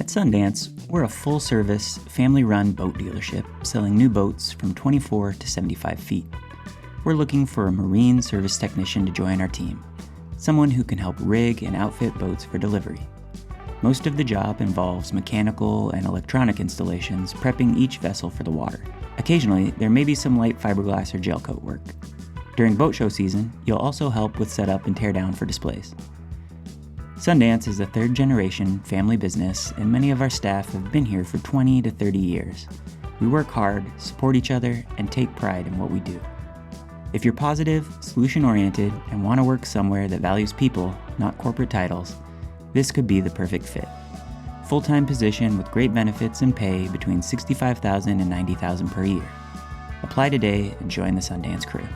At Sundance, we're a full-service, family-run boat dealership selling new boats from 24 to 75 feet. We're looking for a marine service technician to join our team, someone who can help rig and outfit boats for delivery. Most of the job involves mechanical and electronic installations, prepping each vessel for the water. Occasionally, there may be some light fiberglass or gel coat work. During boat show season, you'll also help with setup and tear down for displays. Sundance is a third-generation family business, and many of our staff have been here for 20 to 30 years. We work hard, support each other, and take pride in what we do. If you're positive, solution-oriented, and want to work somewhere that values people, not corporate titles, this could be the perfect fit. Full-time position with great benefits and pay between $65,000 and $90,000 per year. Apply today and join the Sundance crew.